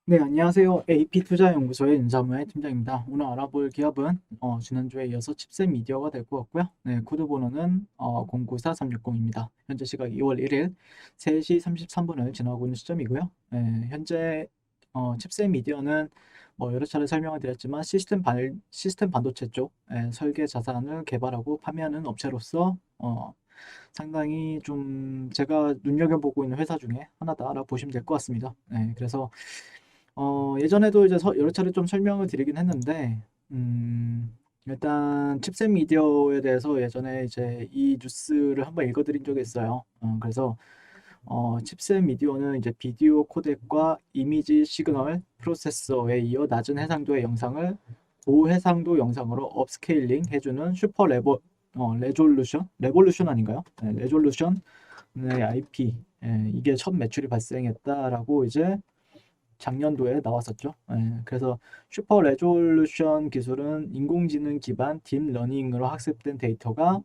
네, 안녕하세요. AP투자연구소의 윤사무의 팀장입니다. 오늘 알아볼 기업은 지난주에 이어서 칩셋 미디어가 될 것 같고요. 네, 코드 번호는 094360입니다. 현재 시각 2월 1일 3시 33분을 지나고 있는 시점이고요. 네, 현재 칩셋 미디어는 여러 차례 설명을 드렸지만 시스템 반도체 쪽 설계 자산을 개발하고 판매하는 업체로서 상당히 좀 제가 눈여겨보고 있는 회사 중에 하나다라고 보시면 될 것 같습니다. 네, 그래서 예전에도 이제 여러 차례 좀 설명을 드리긴 했는데, 일단 칩셋 미디어에 대해서 예전에 이제 이 뉴스를 한번 읽어드린 적이 있어요. 그래서 칩셋 미디어는 이제 비디오 코덱과 이미지 시그널 프로세서에 이어 낮은 해상도의 영상을 고해상도 영상으로 업스케일링 해주는 레졸루션 아닌가요? 네, 레졸루션 IP. 이게 첫 매출이 발생했다라고 이제 작년도에 나왔었죠. 그래서 슈퍼 레졸루션 기술은 인공지능 기반 딥러닝으로 학습된 데이터가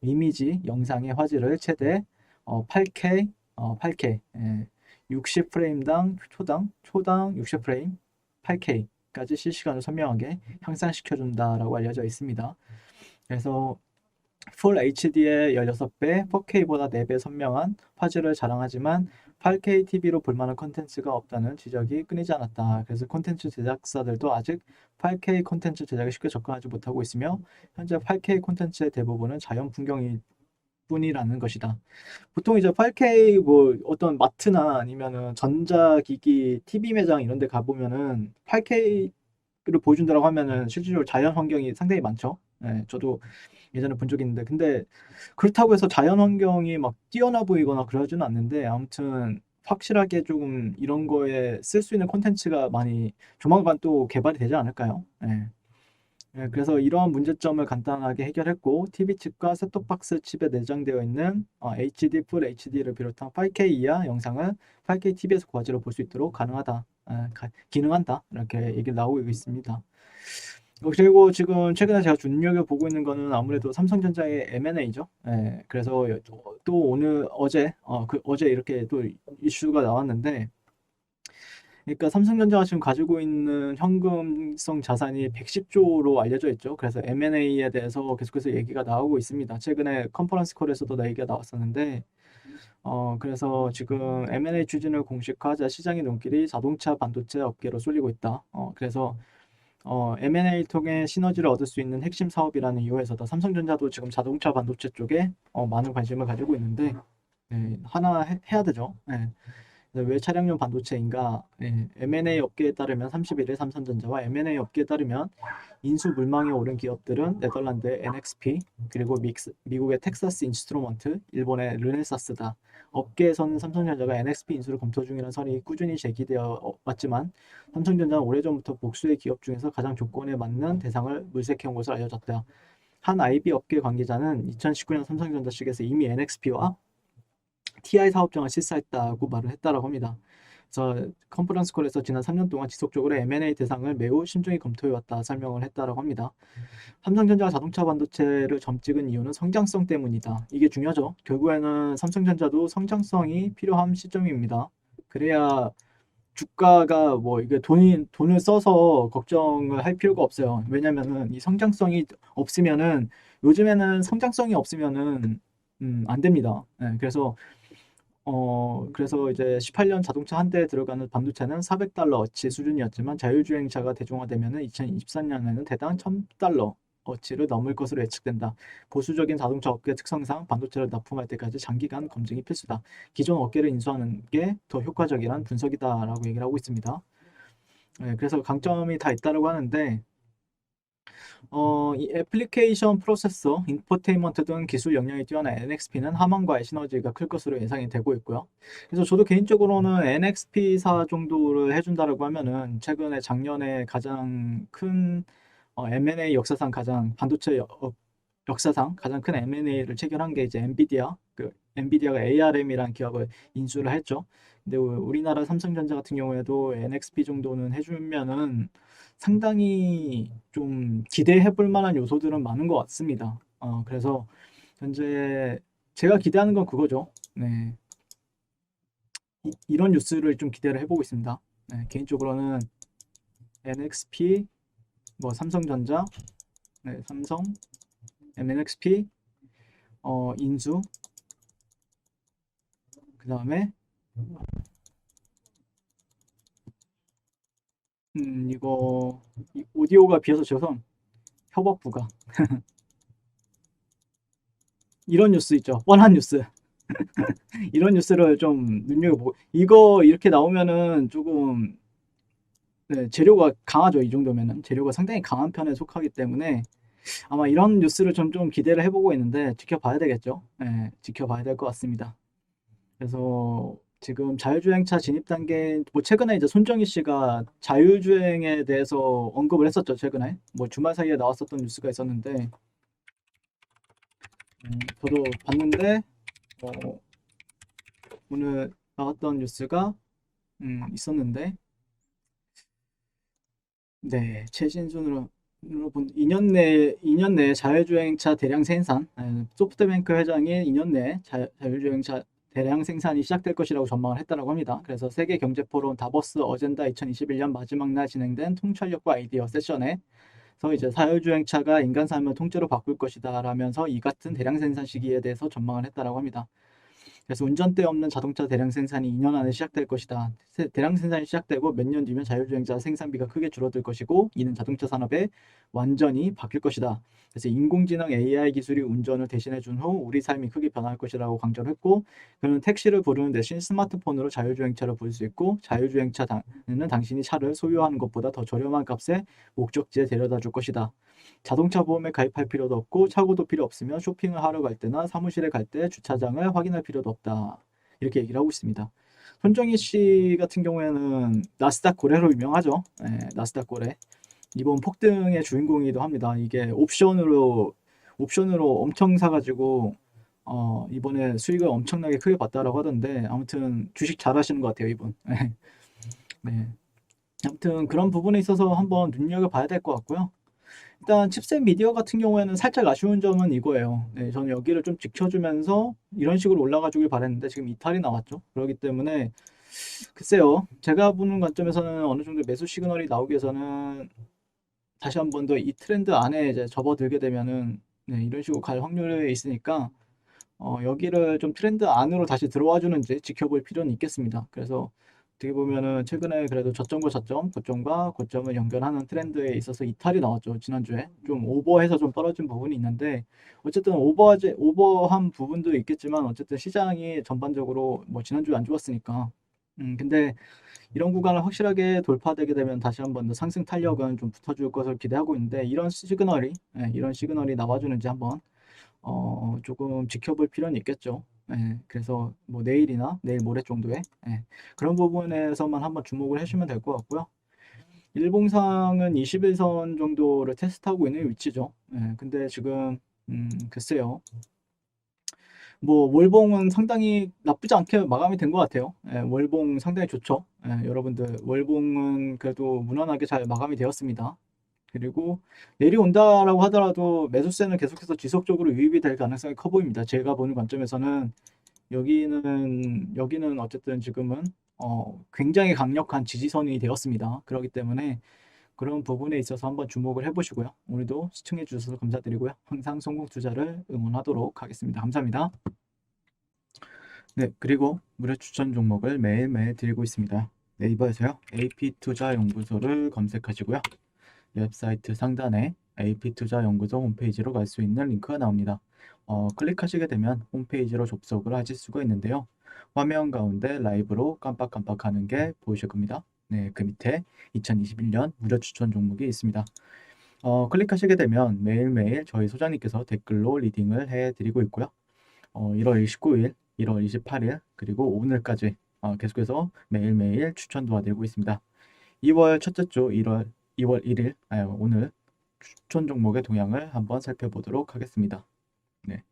이미지, 영상의 화질을 최대 8K, 60프레임당 초당 60프레임, 8K까지 실시간으로 선명하게 향상시켜준다라고 알려져 있습니다. 그래서 풀 HD의 16배, 4K보다 4배 선명한 화질을 자랑하지만 8K TV로 볼 만한 콘텐츠가 없다는 지적이 끊이지 않았다. 그래서 콘텐츠 제작사들도 아직 8K 콘텐츠 제작에 쉽게 접근하지 못하고 있으며 현재 8K 콘텐츠의 대부분은 자연 풍경일 뿐이라는 것이다. 보통 이제 8K 뭐 어떤 마트나 아니면은 전자기기 TV 매장 이런 데 가보면은 8K를 보여준다고 하면은 실질적으로 자연 환경이 상당히 많죠. 저도 예전에 본 적이 있는데 근데 그렇다고 해서 자연 환경이 막 뛰어나 보이거나 그러지는 않는데 아무튼 확실하게 조금 이런 거에 쓸 수 있는 콘텐츠가 많이 조만간 또 개발이 되지 않을까요? 그래서 이러한 문제점을 간단하게 해결했고 TV 칩과 셋톱박스 칩에 내장되어 있는 HD, 풀 HD를 비롯한 8K 이하 영상을 8K TV에서 고화질로 볼 수 있도록 기능한다 이렇게 얘기 나오고 있습니다. 그리고 지금 최근에 제가 눈여겨보고 있는 거는 아무래도 삼성전자의 M&A죠. 그래서 또 어제 이렇게 또 이슈가 나왔는데, 그러니까 삼성전자가 지금 가지고 있는 현금성 자산이 110조로 알려져 있죠. 그래서 M&A에 대해서 계속해서 얘기가 나오고 있습니다. 최근에 컨퍼런스 콜에서도 얘기가 나왔었는데, 그래서 지금 M&A 추진을 공식화하자 시장의 눈길이 자동차 반도체 업계로 쏠리고 있다. 그래서 M&A 통해 시너지를 얻을 수 있는 핵심 사업이라는 이유에서도 삼성전자도 지금 자동차 반도체 쪽에 많은 관심을 가지고 있는데 하나 해야 되죠. 왜 차량용 반도체인가? M&A 업계에 따르면 31일 삼성전자와 M&A 업계에 따르면 인수 물망에 오른 기업들은 네덜란드의 NXP, 그리고 미국의 텍사스 인스트루먼트, 일본의 르네사스다. 업계에서는 삼성전자가 NXP 인수를 검토 중이라는 설이 꾸준히 제기되어 왔지만 삼성전자는 오래전부터 복수의 기업 중에서 가장 조건에 맞는 대상을 물색해온 것으로 알려졌다. 한 IB 업계 관계자는 2019년 삼성전자 측에서 이미 NXP와 TI 사업장을 실시했다고 말을 했다라고 합니다. 그래서 컨퍼런스 콜에서 지난 3년 동안 지속적으로 M&A 대상을 매우 신중히 검토해왔다 설명을 했다라고 합니다. 삼성전자가 자동차 반도체를 점찍은 이유는 성장성 때문이다. 이게 중요하죠. 결국에는 삼성전자도 성장성이 필요한 시점입니다. 그래야 주가가 뭐 이게 돈을 써서 걱정을 할 필요가 없어요. 왜냐면은 이 성장성이 없으면은 요즘에는 성장성이 없으면은 안 됩니다. 그래서 이제 18년 자동차 한 대에 들어가는 반도체는 400달러어치 수준이었지만 자율주행차가 대중화되면 2024년에는 대당 1000달러어치를 넘을 것으로 예측된다. 보수적인 자동차 업계 특성상 반도체를 납품할 때까지 장기간 검증이 필수다. 기존 업계를 인수하는 게 더 효과적이란 분석이다라고 얘기를 하고 있습니다. 그래서 강점이 다 있다고 하는데 이 애플리케이션 프로세서, 인포테인먼트 등 기술 역량이 뛰어난 NXP는 하만과의 시너지가 클 것으로 예상이 되고 있고요. 그래서 저도 개인적으로는 NXP사 정도를 해준다라고 하면은 최근에 작년에 가장 큰 M&A 역사상 가장 역사상 가장 큰 M&A를 체결한 게 이제 엔비디아가 ARM이라는 기업을 인수를 했죠. 근데 우리나라 삼성전자 같은 경우에도 NXP 정도는 해주면은 상당히 좀 기대해 볼 만한 요소들은 많은 것 같습니다. 그래서 현재 제가 기대하는 건 그거죠. 네. 이런 뉴스를 좀 기대를 해보고 있습니다. 네, 개인적으로는 NXP, 뭐 삼성전자, 네, 삼성, MNXP, 인수, 그 다음에 이거 오디오가 비어서 죄송. 협업부가 이런 뉴스 있죠. 뻔한 뉴스. 이런 뉴스를 좀 눈여겨보고 이거 이렇게 나오면은 조금 네, 재료가 강하죠. 이 정도면은 재료가 상당히 강한 편에 속하기 때문에 아마 이런 뉴스를 좀 기대를 해보고 있는데 지켜봐야 되겠죠. 네, 지켜봐야 될 것 같습니다. 그래서 지금 자율주행차 진입 단계 뭐 최근에 이제 손정희 씨가 자율주행에 대해서 언급을 했었죠. 최근에 뭐 주말 사이에 나왔었던 뉴스가 있었는데 저도 봤는데 어, 오늘 나왔던 뉴스가 있었는데 네, 최신 순으로 본 2년 내에 자율주행차 대량 생산, 소프트뱅크 회장이 2년 내에 자율주행차 대량 생산이 시작될 것이라고 전망을 했다고 합니다. 그래서 세계 경제 포럼 다보스 어젠다 2021년 마지막 날 진행된 통찰력과 아이디어 세션에서 이제 자율주행차가 인간 삶을 통째로 바꿀 것이다 라면서 이 같은 대량 생산 시기에 대해서 전망을 했다고 합니다. 그래서 운전대 없는 자동차 대량 생산이 2년 안에 시작될 것이다. 대량 생산이 시작되고 몇 년 뒤면 자율주행차 생산비가 크게 줄어들 것이고 이는 자동차 산업에 완전히 바뀔 것이다. 그래서 인공지능 AI 기술이 운전을 대신해 준 후 우리 삶이 크게 변할 것이라고 강조를 했고 그는 택시를 부르는 대신 스마트폰으로 자율주행차를 부를 수 있고 자율주행차는 당신이 차를 소유하는 것보다 더 저렴한 값에 목적지에 데려다 줄 것이다. 자동차 보험에 가입할 필요도 없고 차고도 필요 없으면 쇼핑을 하러 갈 때나 사무실에 갈 때 주차장을 확인할 필요도 없다. 이렇게 얘기를 하고 있습니다. 손정희 씨 같은 경우에는 나스닥 고래로 유명하죠. 네, 나스닥 고래. 이번 폭등의 주인공이기도 합니다. 이게 옵션으로 엄청 사가지고 이번에 수익을 엄청나게 크게 봤다라고 하던데 아무튼 주식 잘하시는 것 같아요 이분. 네. 아무튼 그런 부분에 있어서 한번 눈여겨봐야 될 것 같고요. 일단 칩셋 미디어 같은 경우에는 살짝 아쉬운 점은 이거예요. 네, 저는 여기를 좀 지켜주면서 이런 식으로 올라가 주길 바랬는데 지금 이탈이 나왔죠. 그렇기 때문에 글쎄요. 제가 보는 관점에서는 어느 정도 매수 시그널이 나오기 위해서는 다시 한 번 더 이 트렌드 안에 이제 접어들게 되면은 네, 이런 식으로 갈 확률이 있으니까 여기를 좀 트렌드 안으로 다시 들어와 주는지 지켜볼 필요는 있겠습니다. 그래서 어떻게 보면은 최근에 그래도 저점과 저점, 고점과 고점을 연결하는 트렌드에 있어서 이탈이 나왔죠. 지난주에 좀 오버해서 좀 떨어진 부분이 있는데 어쨌든 오버한 부분도 있겠지만 어쨌든 시장이 전반적으로 뭐 지난주에 안 좋았으니까 근데 이런 구간을 확실하게 돌파되게 되면 다시 한번 더 상승 탄력은 좀 붙어줄 것을 기대하고 있는데 이런 시그널이 나와주는지 한번 조금 지켜볼 필요는 있겠죠. 예, 그래서 뭐 내일이나 내일 모레 정도에 그런 부분에서만 한번 주목을 해주면 될 것 같고요. 일봉상은 21선 정도를 테스트하고 있는 위치죠. 예, 근데 지금 글쎄요. 뭐 월봉은 상당히 나쁘지 않게 마감이 된 것 같아요. 예, 월봉 상당히 좋죠. 예, 여러분들 월봉은 그래도 무난하게 잘 마감이 되었습니다. 그리고 내려온다라고 하더라도 매수세는 계속해서 지속적으로 유입이 될 가능성이 커 보입니다. 제가 보는 관점에서는 여기는 어쨌든 지금은 굉장히 강력한 지지선이 되었습니다. 그렇기 때문에 그런 부분에 있어서 한번 주목을 해보시고요. 오늘도 시청해 주셔서 감사드리고요. 항상 성공 투자를 응원하도록 하겠습니다. 감사합니다. 네, 그리고 무료 추천 종목을 매일매일 드리고 있습니다. 네이버에서요. AP투자연구소를 검색하시고요. 웹사이트 상단에 AP투자연구소 홈페이지로 갈 수 있는 링크가 나옵니다. 클릭하시게 되면 홈페이지로 접속을 하실 수가 있는데요. 화면 가운데 라이브로 깜빡깜빡하는 게 보이실 겁니다. 네, 그 밑에 2021년 무료 추천 종목이 있습니다. 클릭하시게 되면 매일매일 저희 소장님께서 댓글로 리딩을 해드리고 있고요. 1월 29일, 1월 28일, 그리고 오늘까지 계속해서 매일매일 추천 도와드리고 있습니다. 2월 첫째 주 2월 1일, 오늘 추천 종목의 동향을 한번 살펴보도록 하겠습니다. 네.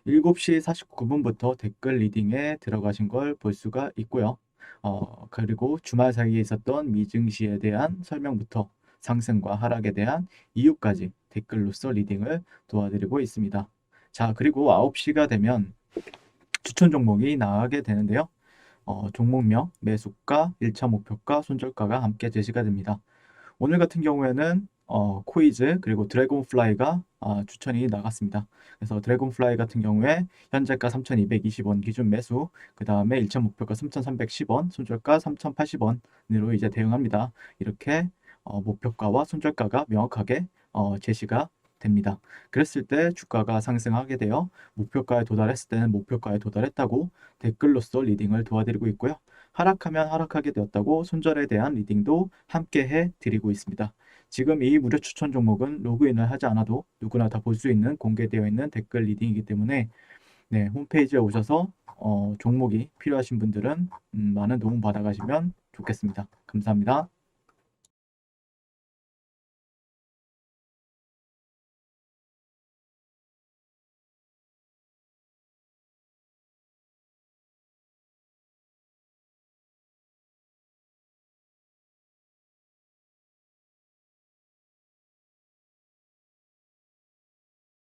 7시 49분부터 댓글 리딩에 들어가신 걸 볼 수가 있고요. 그리고 주말 사이에 있었던 미증시에 대한 설명부터 상승과 하락에 대한 이유까지 댓글로서 리딩을 도와드리고 있습니다. 자, 그리고 9시가 되면 추천 종목이 나가게 되는데요. 종목명, 매수가, 1차 목표가, 손절가가 함께 제시가 됩니다. 오늘 같은 경우에는 코이즈 그리고 드래곤플라이가 추천이 나갔습니다. 그래서 드래곤플라이 같은 경우에 현재가 3,220원 기준 매수, 그 다음에 1차 목표가 3,310원, 손절가 3,080원으로 이제 대응합니다. 이렇게 목표가와 손절가가 명확하게 제시가 됩니다. 그랬을 때 주가가 상승하게 되어 목표가에 도달했을 때는 목표가에 도달했다고 댓글로서 리딩을 도와드리고 있고요. 하락하면 하락하게 되었다고 손절에 대한 리딩도 함께 해드리고 있습니다. 지금 이 무료 추천 종목은 로그인을 하지 않아도 누구나 다 볼 수 있는 공개되어 있는 댓글 리딩이기 때문에 네, 홈페이지에 오셔서 종목이 필요하신 분들은 많은 도움 받아가시면 좋겠습니다. 감사합니다.